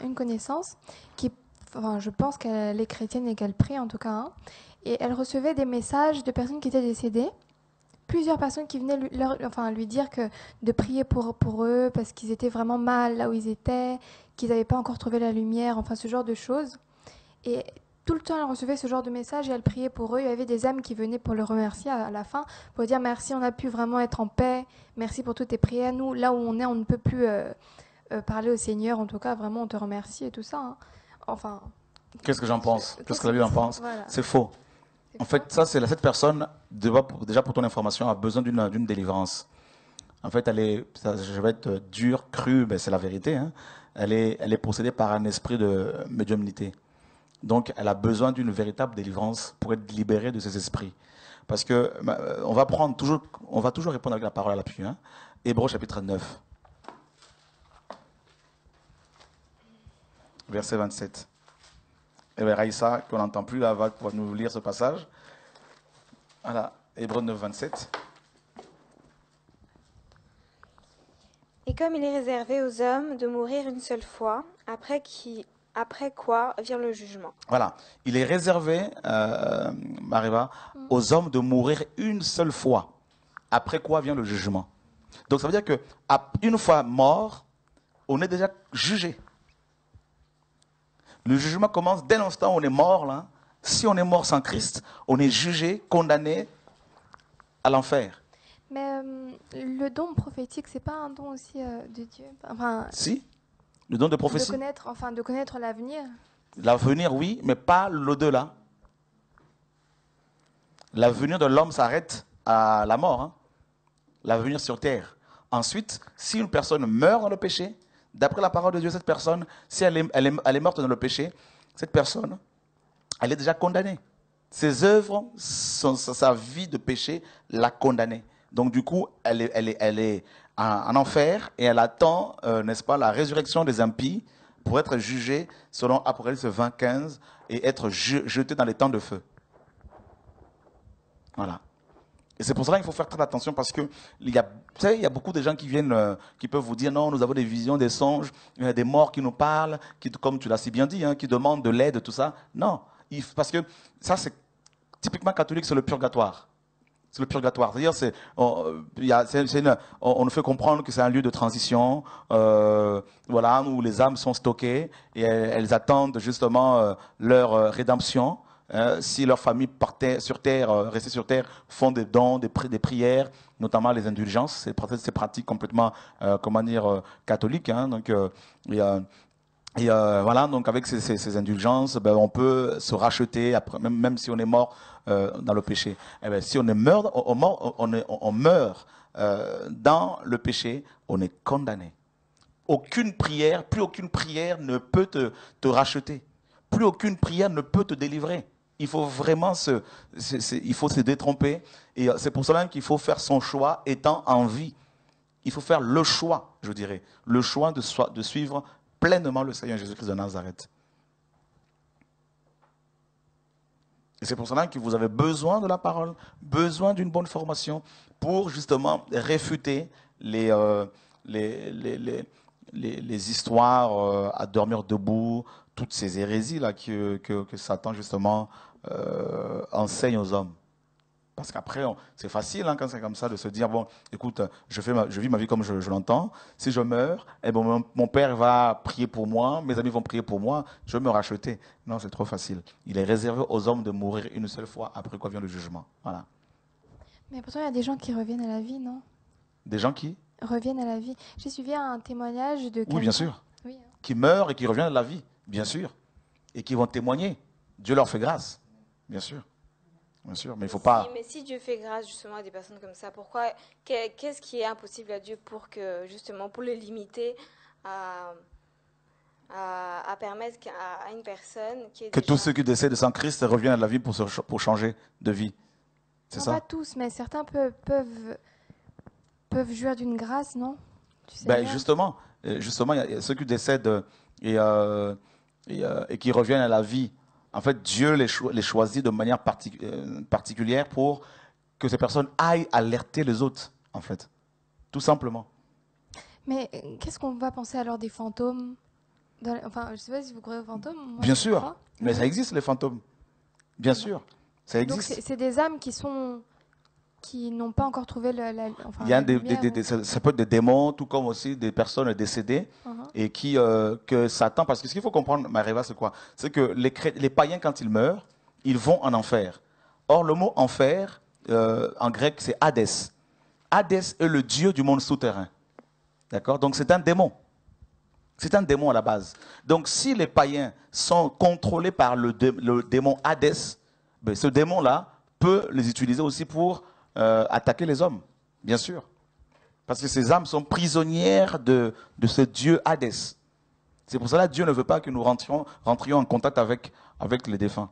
une connaissance qui, enfin, je pense qu'elle est chrétienne et qu'elle prie en tout cas, hein, et elle recevait des messages de personnes qui étaient décédées, plusieurs personnes qui venaient lui dire que de prier pour eux parce qu'ils étaient vraiment mal là où ils étaient, qu'ils n'avaient pas encore trouvé la lumière, enfin ce genre de choses. Et tout le temps, elle recevait ce genre de messages et elle priait pour eux. Il y avait des âmes qui venaient pour le remercier à la fin, pour dire merci, on a pu vraiment être en paix, merci pour toutes tes prières. Nous, là où on est, on ne peut plus parler au Seigneur. En tout cas, vraiment, on te remercie et tout ça, hein. Enfin, Qu'est-ce que j'en pense? Qu'est-ce que la Bible en pense? voilà. C'est faux. En fait, ça, c'est cette personne, déjà pour ton information, a besoin d'une délivrance. En fait, je vais être dur, cru, ben c'est la vérité, hein. Elle est possédée par un esprit de médiumnité. Donc, elle a besoin d'une véritable délivrance pour être libérée de ces esprits. Parce que on va toujours répondre avec la parole à l'appui, hein. Hébreux chapitre 9, verset 27. Et bien, Raïssa, qu'on n'entend plus, là, va pouvoir nous lire ce passage. Voilà, Hébreux 9, 27. Et comme il est réservé aux hommes de mourir une seule fois, après quoi vient le jugement. Voilà, il est réservé, Mariva, aux hommes de mourir une seule fois. Après quoi vient le jugement. Donc ça veut dire que une fois mort, on est déjà jugé. Le jugement commence dès l'instant où on est mort, là. Si on est mort sans Christ, on est jugé, condamné à l'enfer. Mais le don prophétique, c'est pas un don aussi de Dieu. Enfin, Si, le don de prophétie. de connaître l'avenir. L'avenir, oui, mais pas l'au-delà. L'avenir de l'homme s'arrête à la mort, hein. L'avenir sur terre. Ensuite, si une personne meurt dans le péché, d'après la parole de Dieu, cette personne, si elle est morte dans le péché, cette personne, elle est déjà condamnée. Ses œuvres, sa vie de péché l'a condamnée. Donc du coup, elle est en enfer et elle attend, n'est-ce pas, la résurrection des impies pour être jugée selon Apocalypse 20:15 et être jetée dans les temps de feu. Voilà. Et c'est pour cela qu'il faut faire très attention parce que il y a beaucoup de gens qui viennent, qui peuvent vous dire non, nous avons des visions, des songes, il y a des morts qui nous parlent, qui, comme tu l'as si bien dit, hein, qui demandent de l'aide, tout ça. Non, parce que ça c'est typiquement catholique, c'est le purgatoire. C'est le purgatoire. C'est-à-dire, on nous fait comprendre que c'est un lieu de transition, voilà, où les âmes sont stockées et elles attendent justement leur rédemption. Si leur famille partait sur terre, restait sur terre, font des dons, des prières, notamment les indulgences, c'est pratique complètement, catholique, hein, donc, voilà, donc avec ces indulgences, ben, on peut se racheter, après, même si on est mort dans le péché. Eh ben, si on est mort, on meurt dans le péché, on est condamné. Plus aucune prière ne peut te racheter. Plus aucune prière ne peut te délivrer. Il faut vraiment il faut se détromper. Et c'est pour cela qu'il faut faire son choix étant en vie. Il faut faire le choix, je dirais, le choix de suivre pleinement le Seigneur Jésus-Christ de Nazareth. Et c'est pour cela que vous avez besoin de la parole, besoin d'une bonne formation pour justement réfuter les histoires à dormir debout, toutes ces hérésies là que Satan justement enseigne aux hommes. Parce qu'après, c'est facile hein, quand c'est comme ça de se dire, bon, écoute, je vis ma vie comme je l'entends. Si je meurs, eh ben, mon père va prier pour moi, mes amis vont prier pour moi, je vais me racheter. Non, c'est trop facile. Il est réservé aux hommes de mourir une seule fois, après quoi vient le jugement. Voilà. Mais pourtant, il y a des gens qui reviennent à la vie, non? Des gens qui? Reviennent à la vie. J'ai suivi un témoignage de quelqu'un. Oui, bien sûr. Oui, hein. Qui meurent et qui reviennent à la vie, bien sûr. Et qui vont témoigner. Dieu leur fait grâce, bien sûr. Bien sûr, mais il faut pas... Mais si Dieu fait grâce justement à des personnes comme ça, pourquoi, qu'est-ce qui est impossible à Dieu pour que, justement, pour le limiter à permettre à une personne qui est Que déjà... tous ceux qui décèdent sans Christ reviennent à la vie pour changer de vie. C'est Non, ça? pas tous, mais certains peuvent jouir d'une grâce, non? Tu sais Ben bien. justement, il y a ceux qui décèdent et qui reviennent à la vie. En fait, Dieu les choisit de manière particulière pour que ces personnes aillent alerter les autres, en fait. Tout simplement. Mais qu'est-ce qu'on va penser alors des fantômes Enfin, je sais pas si vous croyez aux fantômes. Moi, Bien je sûr, crois. mais ça existe les fantômes. Bien sûr, ça Donc existe. c'est des âmes qui n'ont pas encore trouvé enfin, Il y a la lumière. ça peut être des démons, tout comme aussi des personnes décédées Mhm. et que Satan, parce que ce qu'il faut comprendre, Maréva, c'est quoi? C'est que les païens, quand ils meurent, ils vont en enfer. Or, le mot enfer, en grec, c'est Hadès. Hadès est le dieu du monde souterrain. D'accord? Donc, c'est un démon. C'est un démon à la base. Donc, si les païens sont contrôlés par le démon Hadès, ben, ce démon-là peut les utiliser aussi pour attaquer les hommes, bien sûr. Parce que ces âmes sont prisonnières de ce dieu Hadès. C'est pour cela que Dieu ne veut pas que nous rentrions en contact avec les défunts.